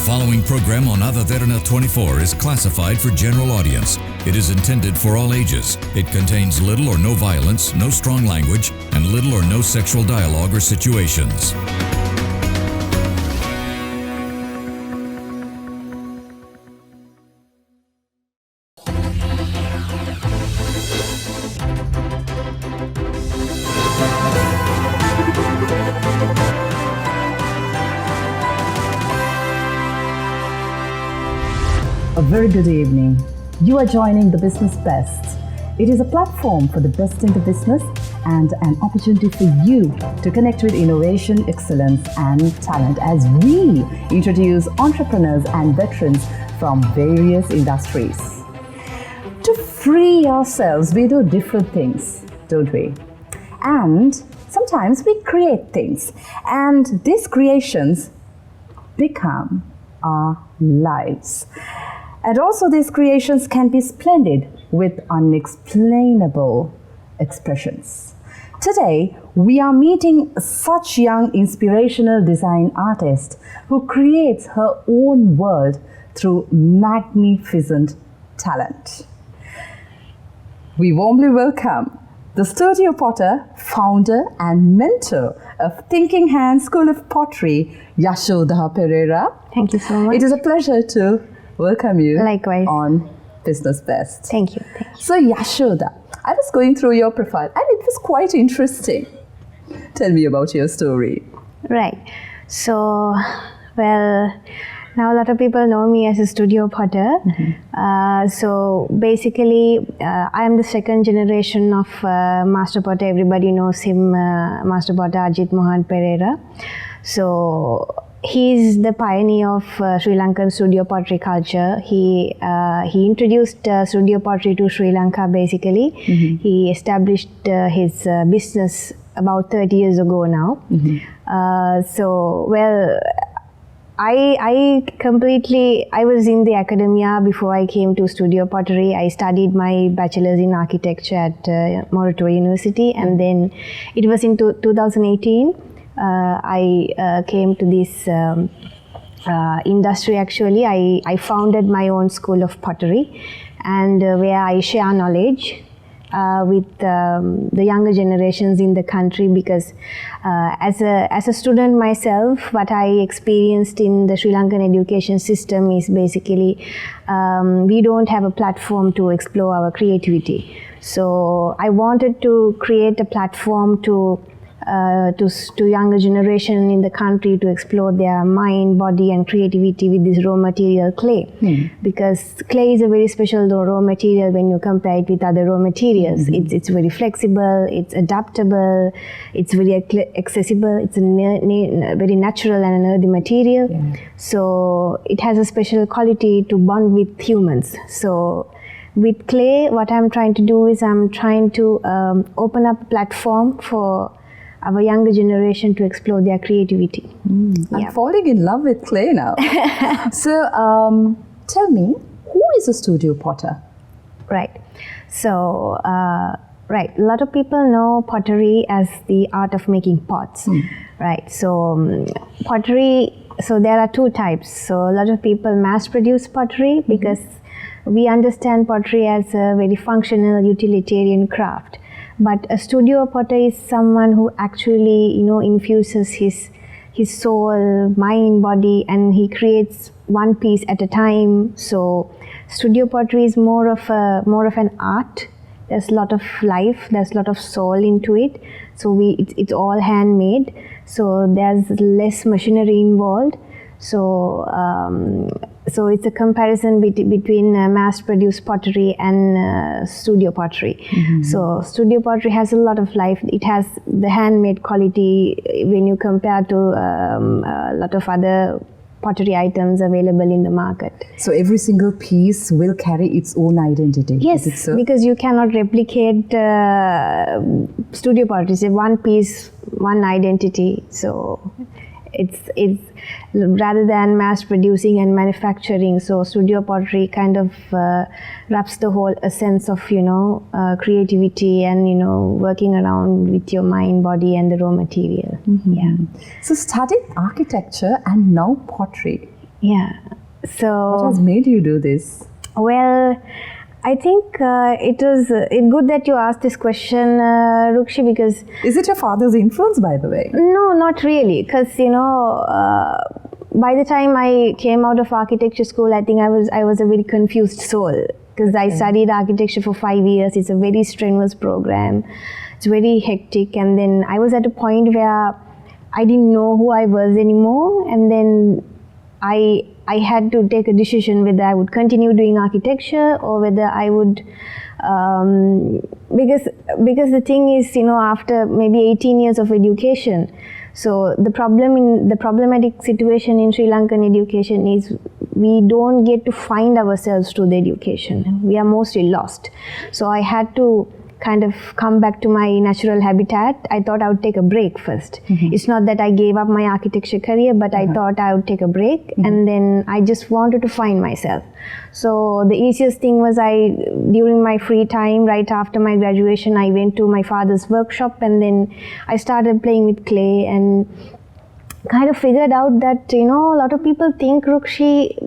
following program on Ada Derana 24 is classified for general audience. It is intended for all ages. It contains little or no violence, no strong language, and little or no sexual dialogue or situations. A very good evening. You are joining the Business Best. It is a platform for the best in the business and an opportunity for you to connect with innovation, excellence, and talent as we introduce entrepreneurs and veterans from various industries. To free ourselves, we do different things, don't we? And sometimes we create things, and these creations become our lives. And also these creations can be splendid with unexplainable expressions. Today, we are meeting such young inspirational design artist who creates her own world through magnificent talent. We warmly welcome the Studio Potter, founder and mentor of Thinking Hands School of Pottery, Yashoda Perera. Thank you so much. It is a pleasure to welcome you. Likewise. On Business Best. Thank you. So Yashoda, I was going through your profile and it was quite interesting. Tell me about your story. Right. So, well, now a lot of people know me as a studio potter. So basically, I am the second generation of Master Potter. Everybody knows him, Master Potter Ajit Mohan Perera. So he's the pioneer of Sri Lankan studio pottery culture. He introduced studio pottery to Sri Lanka basically. He established his business about 30 years ago now. I was in the academia before I came to studio pottery. I studied my bachelor's in architecture at Moratua University, and then it was in 2018 I came to this industry. Actually, I founded my own school of pottery, and where I share knowledge with the younger generations in the country, because as a student myself, what I experienced in the Sri Lankan education system is basically we don't have a platform to explore our creativity. So I wanted to create a platform to younger generation in the country to explore their mind, body and creativity with this raw material clay. Because clay is a very special raw material when you compare it with other raw materials. It's very flexible, it's adaptable, it's very accessible, it's a very natural and an earthy material. So it has a special quality to bond with humans. So with clay, what I'm trying to do is I'm trying to open up a platform for our younger generation to explore their creativity. I'm falling in love with clay now. So tell me, who is a studio potter? Right. So, right, a lot of people know pottery as the art of making pots. Right. So pottery, so there are two types. So a lot of people mass produce pottery because we understand pottery as a very functional utilitarian craft. But a studio potter is someone who actually, infuses his soul, mind, body, and he creates one piece at a time. So studio pottery is more of an art. There's a lot of life, there's a lot of soul into it. So it's all handmade. So there's less machinery involved. So it's a comparison between mass-produced pottery and studio pottery. So studio pottery has a lot of life. It has the handmade quality when you compare to a lot of other pottery items available in the market. So every single piece will carry its own identity. Yes, is it so? Because you cannot replicate studio pottery. It's one piece, one identity. So it's rather than mass producing and manufacturing, so studio pottery kind of wraps the whole essence of creativity and working around with your mind, body and the raw material. So studying architecture and now pottery, Yeah. So What has made you do this? well, I think it was good that you asked this question, Rukshi, because Is it your father's influence, by the way? no, not really, because by the time I came out of architecture school, I think I was a very confused soul, because I studied architecture for 5 years. It's a very strenuous program. It's very hectic, and then I was at a point where I didn't know who I was anymore, and then I had to take a decision whether I would continue doing architecture or whether I would because the thing is, after maybe 18 years of education, so the problematic situation in Sri Lankan education is we don't get to find ourselves through the education. We are mostly lost. So I had to kind of come back to my natural habitat. I thought I would take a break first. It's not that I gave up my architecture career, but I thought I would take a break, and then I just wanted to find myself. So the easiest thing was during my free time, right after my graduation, I went to my father's workshop, and then I started playing with clay and kind of figured out that, a lot of people think, Rukshi,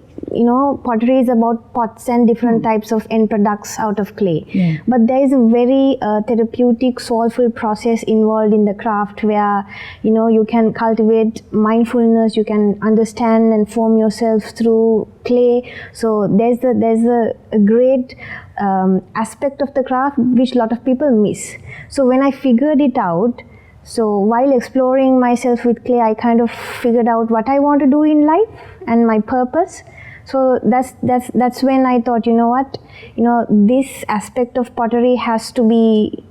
pottery is about pots and different types of end products out of clay. Yeah. But there is a very therapeutic, soulful process involved in the craft where, you can cultivate mindfulness, you can understand and form yourself through clay. So there's a great aspect of the craft which a lot of people miss. So when I figured it out, so while exploring myself with clay, I kind of figured out what I want to do in life and my purpose. So that's when I thought, this aspect of pottery has to be,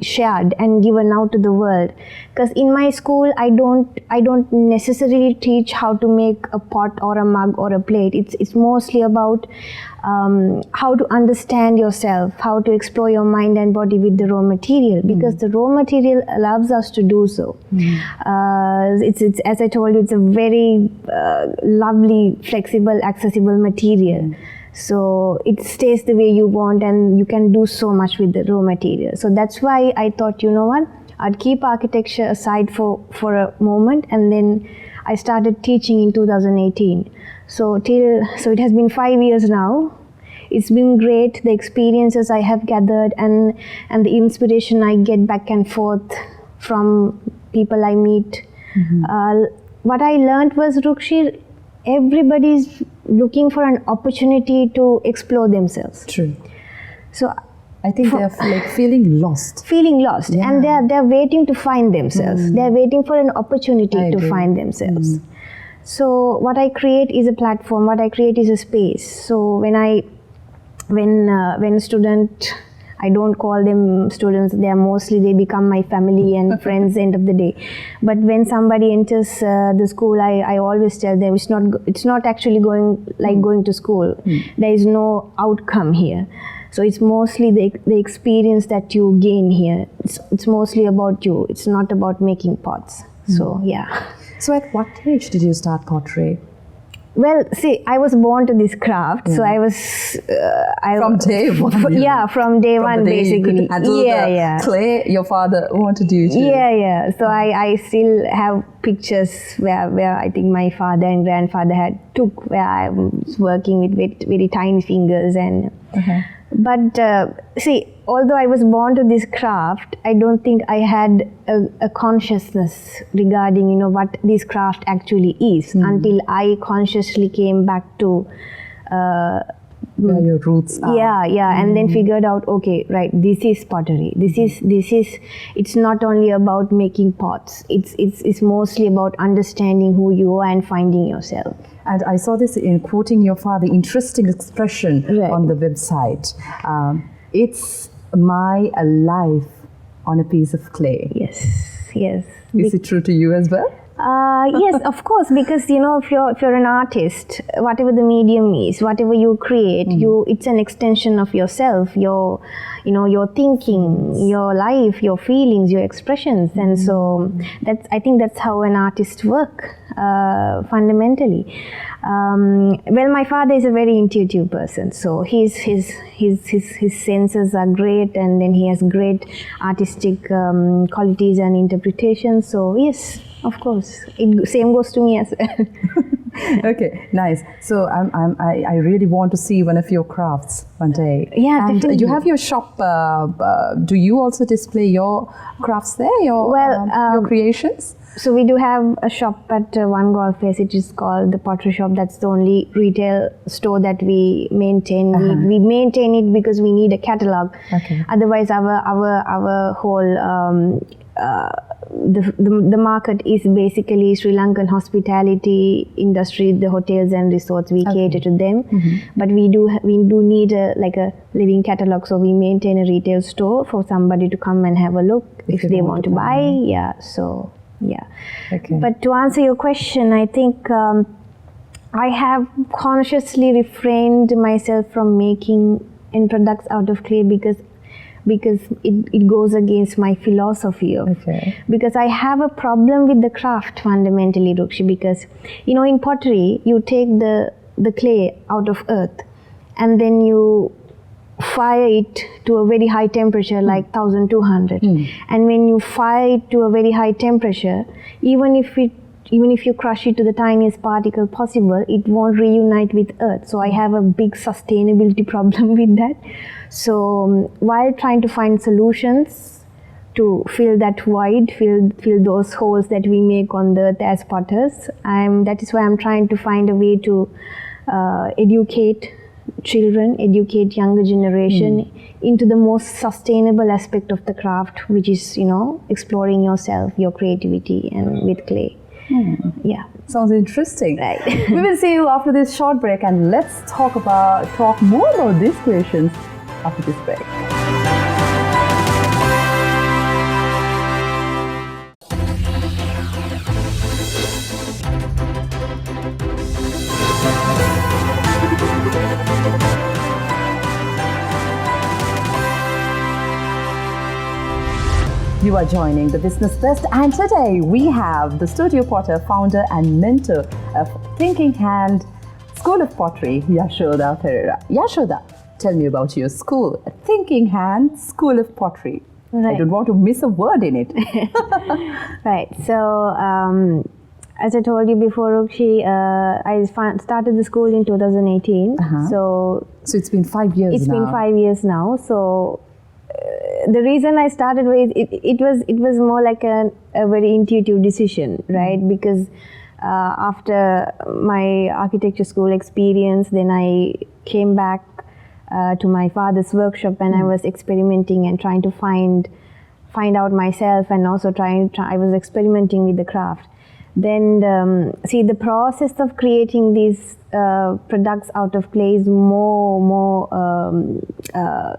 shared and given out to the world. Because in my school, I don't necessarily teach how to make a pot or a mug or a plate. It's mostly about how to understand yourself, how to explore your mind and body with the raw material, because the raw material allows us to do so. It's as I told you, it's a very lovely, flexible, accessible material. So it stays the way you want, and you can do so much with the raw material. So that's why I thought, I'd keep architecture aside for a moment, and then I started teaching in 2018. So it has been 5 years now. It's been great, the experiences I have gathered and the inspiration I get back and forth from people I meet. What I learned was, Rukshi, everybody's looking for an opportunity to explore themselves. True. So I think they're feeling lost. Yeah. And they're waiting to find themselves. They're waiting for an opportunity to find themselves. So what I create is a platform, what I create is a space. So when a student, I don't call them students, they become my family and friends end of the day. But when somebody enters the school, I always tell them it's not actually going to school. There is no outcome here. So it's mostly the experience that you gain here. It's mostly about you. It's not about making pots. So yeah. So at what age did you start pottery? Well, see, I was born to this craft, so I was... from day one? Yeah, from day one, basically. You could handle the clay your father wanted you to. Yeah. So I still have pictures where I think my father and grandfather took, where I was working with very tiny fingers. And But see, although I was born to this craft, I don't think I had a consciousness regarding, what this craft actually is until I consciously came back to where your roots are. Yeah, and then figured out, okay, right, this is pottery. This is. It's not only about making pots. It's mostly about understanding who you are and finding yourself. And I saw this in quoting your father, interesting expression on the website. It's my life on a piece of clay. Yes. Is it true to you as well? Yes, of course, because if you're an artist, whatever the medium is, whatever you create, it's an extension of yourself, your thinking, your life, your feelings, your expressions, and so I think that's how an artist works fundamentally. Well, my father is a very intuitive person, so his senses are great, and then he has great artistic qualities and interpretations. So yes, of course, same goes to me as well. Okay, nice. So I really want to see one of your crafts one day. Yeah, and definitely. you have your shop. Do you also display your crafts there? Your creations? So we do have a shop at One Golf Place. It is called the Pottery Shop. That's the only retail store that we maintain. We maintain it because we need a catalog. Okay. Otherwise, our whole the market is basically Sri Lankan hospitality industry, the hotels and resorts. We cater to them, but we do need a living catalog. So we maintain a retail store for somebody to come and have a look if they want to buy. Yeah. So. Yeah. Okay. But to answer your question, I think I have consciously refrained myself from making end products out of clay because it goes against my philosophy of. Okay. Because I have a problem with the craft fundamentally, Rukshi, because in pottery you take the clay out of earth and then you fire it to a very high temperature, like 1200, and when you fire it to a very high temperature, even if you crush it to the tiniest particle possible, it won't reunite with earth. So I have a big sustainability problem with that. So while trying to find solutions to fill that void, fill those holes that we make on the earth as potters, that is why I'm trying to find a way to educate children, educate younger generation into the most sustainable aspect of the craft, which is exploring yourself, your creativity, and with clay. Yeah, sounds interesting. Right. We will see you after this short break, and let's talk more about these creations after this break. You are joining the Business Best, and today we have the Studio Potter founder and mentor of Thinking Hand School of Pottery, Yashoda Perera. Yashoda, tell me about your school, Thinking Hand School of Pottery. Right. I don't want to miss a word in it. Right. So, as I told you before, Rukshi, I started the school in 2018. So it's been 5 years now. It's been 5 years now. So the reason I started with it was more like a very intuitive decision, right? Because after my architecture school experience, then I came back to my father's workshop, and I was experimenting and trying to find out myself, and also I was experimenting with the craft. Then the process of creating these products out of clay is more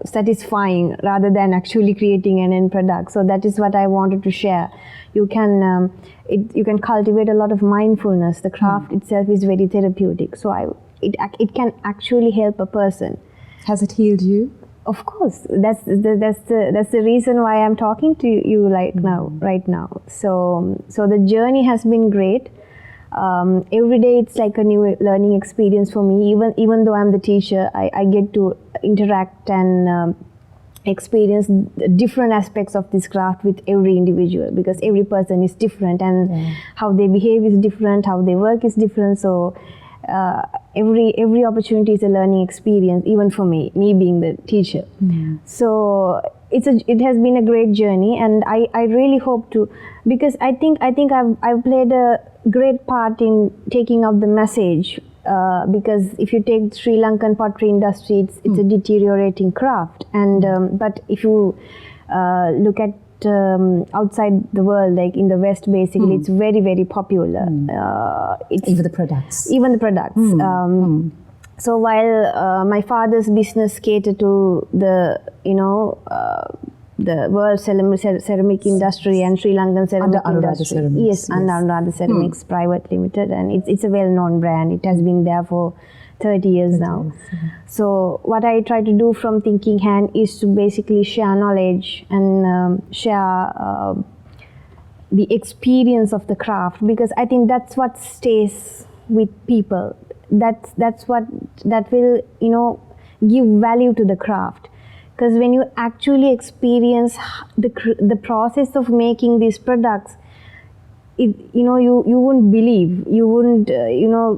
satisfying rather than actually creating an end product. So that is what I wanted to share. You can cultivate a lot of mindfulness. The craft itself is very therapeutic. So it can actually help a person. Has it healed you? Of course, that's the reason why I'm talking to you right now. So the journey has been great. Every day it's like a new learning experience for me. Even though I'm the teacher, I get to interact and experience different aspects of this craft with every individual, because every person is different, and how they behave is different, how they work is different. So every opportunity is a learning experience, even for me being the teacher. So it has been a great journey, and I really hope to, because I think I've played a great part in taking out the message, because if you take Sri Lankan pottery industry, it's a deteriorating craft, and but if you look at outside the world, like in the West, basically it's very, very popular. Even the products. So while my father's business catered to the world ceramic industry and Sri Lankan ceramic industry, under Anuradha Ceramics Private Limited, and it's a well-known brand. It has been there for 30 years now. So what I try to do from Thinking Hand is to basically share knowledge and share the experience of the craft, because I think that's what stays with people. That will give value to the craft, because when you actually experience the process of making these products, you wouldn't believe, you wouldn't,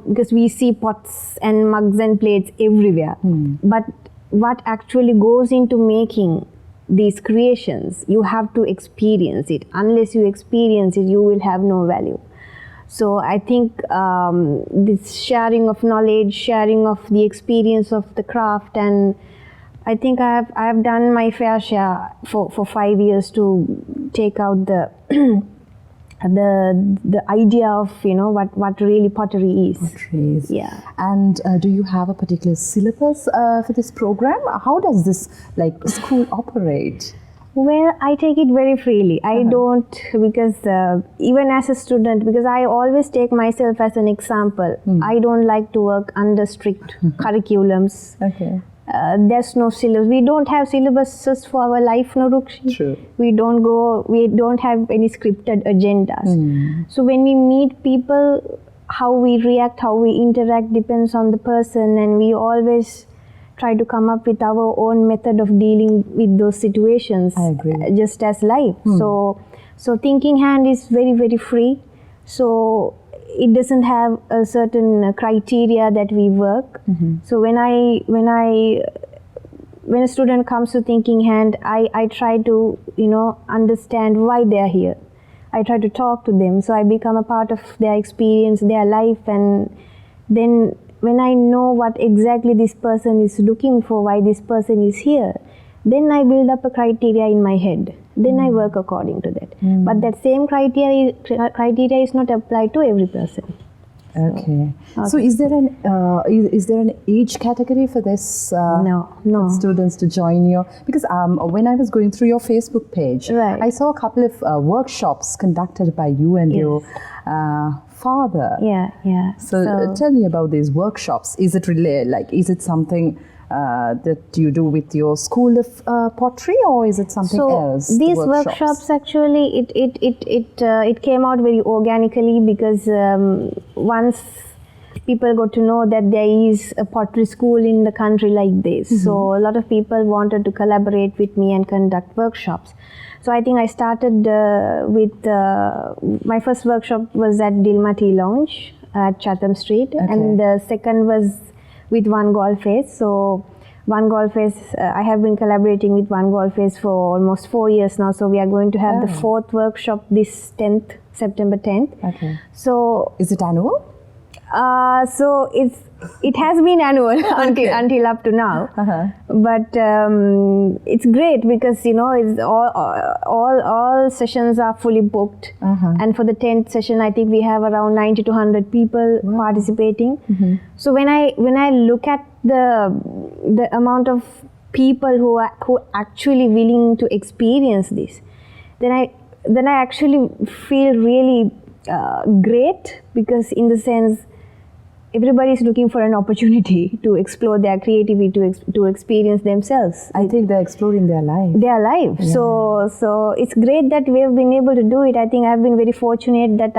because we see pots and mugs and plates everywhere. But what actually goes into making these creations, you have to experience it. Unless you experience it, you will have no value. So I think this sharing of knowledge, sharing of the experience of the craft, and I think I have done my fair share for 5 years to take out the the idea of what really pottery is. Pottery is. Yeah. And do you have a particular syllabus for this program? How does this school operate? Well, I take it very freely. I don't, because even as a student, because I always take myself as an example. I don't like to work under strict curriculums. Okay. There's no syllabus. We don't have syllabuses for our life, no, Rukshi. True. We don't have any scripted agendas. So when we meet people, how we react, how we interact depends on the person, and we always try to come up with our own method of dealing with those situations. I agree. Just as life. So thinking hand is very, very free. So it doesn't have a certain criteria that we work. So when a student comes to thinking hand, I try to understand why they are here. I try to talk to them, so I become a part of their experience, their life, and then when I know what exactly this person is looking for, why this person is here, then I build up a criteria in my head. Then I work according to that. But that same criteria is not applied to every person. Okay. So is there an age category for this? No. For students to join you? Because when I was going through your Facebook page, Right. I saw a couple of workshops conducted by you and your father. Yeah. So tell me about these workshops. Is it really is it something that you do with your school of pottery, or is it something else? These workshops actually it came out very organically, because once people got to know that there is a pottery school in the country like this, so a lot of people wanted to collaborate with me and conduct workshops. So I think I started with my first workshop was at Dilma Tea Lounge at Chatham Street, and the second was with One Golf Face. So One Golf Face, I have been collaborating with One Golf Face for almost 4 years now. So we are going to have the fourth workshop this September 10th. Okay. So is it annual? So it has been annual until up to now, but it's great because it's all sessions are fully booked, and for the 10th session I think we have around 90 to 100 people participating. So when I look at the amount of people who are actually willing to experience this, then I actually feel really great, because in the sense everybody is looking for an opportunity to explore their creativity, to experience themselves. I think they're exploring their life. Yeah. So it's great that we have been able to do it. I think I've been very fortunate that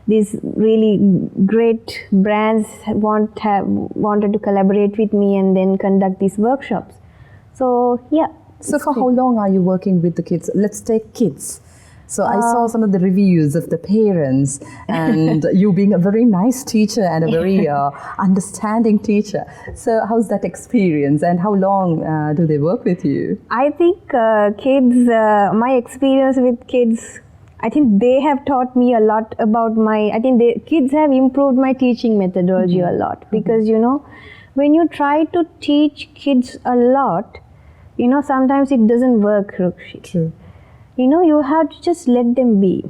these really great brands wanted to collaborate with me and then conduct these workshops. So yeah. So for how long are you working with the kids? Let's take kids. So I saw some of the reviews of the parents, and you being a very nice teacher and a very understanding teacher. So how's that experience, and how long do they work with you? I think kids, my experience with kids, I think they have taught me a lot about kids have improved my teaching methodology a lot, because when you try to teach kids a lot, sometimes it doesn't work, Rukshi. True. You have to just let them be.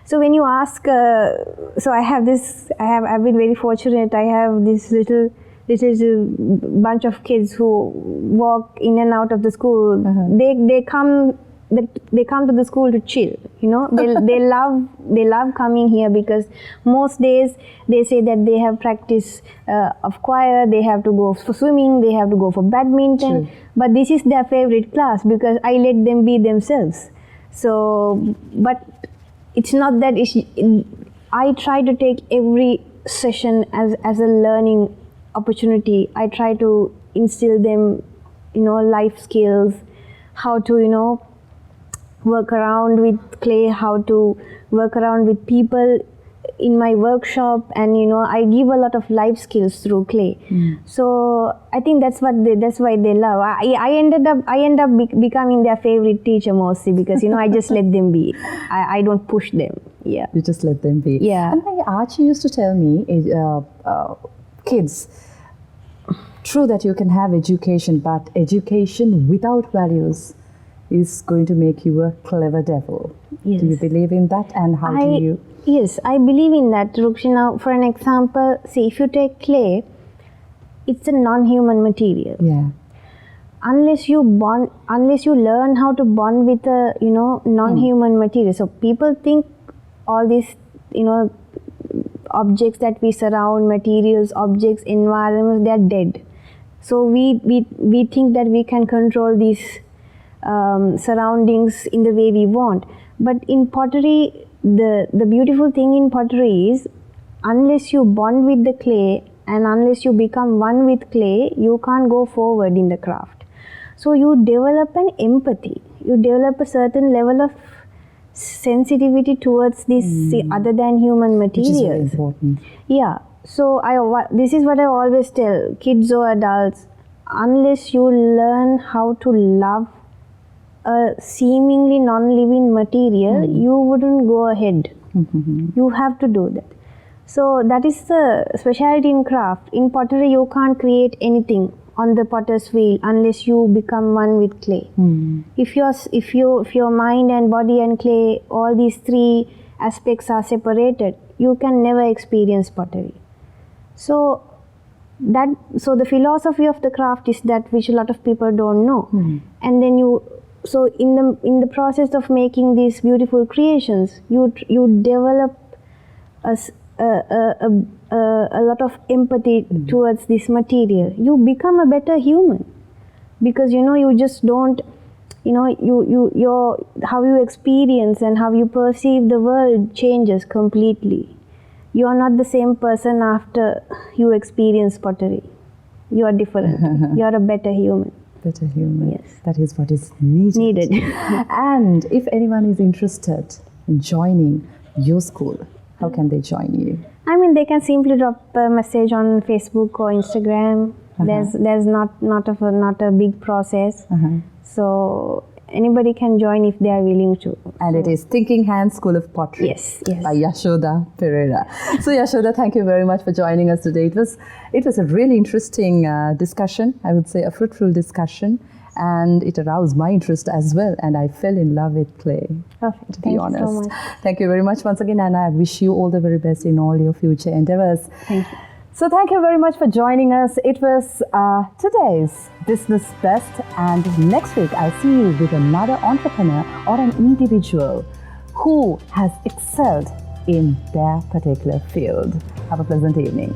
So when you ask, so I've been very fortunate. I have this little bunch of kids who walk in and out of the school. They come to the school to chill. They love coming here, because most days they say that they have practice of choir, they have to go for swimming, they have to go for badminton. True. But this is their favorite class, because I let them be themselves. So, but it's not that I try to take every session as a learning opportunity. I try to instill them, life skills, how to, work around with clay, how to work around with people in my workshop, and I give a lot of life skills through clay. So I think that's why they love. I end up becoming their favorite teacher mostly because I just let them be. I don't push them. Yeah, you just let them be. Yeah. And my Archie used to tell me, kids, true that you can have education, but education without values is going to make you a clever devil. Yes. Do you believe in that, and how do you? Yes, I believe in that, Rukshina. For an example, see, if you take clay, it's a non-human material. Yeah. Unless you learn how to bond with a non-human material. So people think all these objects that we surround, materials, objects, environments, they are dead. So we think that we can control these surroundings in the way we want. But in pottery, the beautiful thing in pottery is, unless you bond with the clay and unless you become one with clay, you can't go forward in the craft. So you develop an empathy, you develop a certain level of sensitivity towards this other than human materials. Which is very important. Yeah. So this is what I always tell kids or adults: unless you learn how to love a seemingly non-living material, you wouldn't go ahead. You have to do that. So that is the specialty in craft. In pottery, you can't create anything on the potter's wheel unless you become one with clay. If your mind and body and clay, all these three aspects are separated, you can never experience pottery. So the philosophy of the craft is that which a lot of people don't know. And then so in the process of making these beautiful creations, you develop a lot of empathy towards this material. You become a better human because you just don't how you experience and how you perceive the world changes completely. You are not the same person after you experience pottery. You are different. You are a better human. Better human. Yes. That is what is needed. And if anyone is interested in joining your school, how can they join you? I mean, they can simply drop a message on Facebook or Instagram. There's not a big process. So anybody can join if they are willing to. And it is Thinking Hands School of Pottery. Yes. By Yashoda Perera. So Yashoda, thank you very much for joining us today. It was a really interesting discussion, I would say a fruitful discussion, and it aroused my interest as well, and I fell in love with clay. Perfect. To be honest. Thank you so much. Thank you very much once again, and I wish you all the very best in all your future endeavors. Thank you. So thank you very much for joining us. It was today's Business Best, and next week I'll see you with another entrepreneur or an individual who has excelled in their particular field. Have a pleasant evening.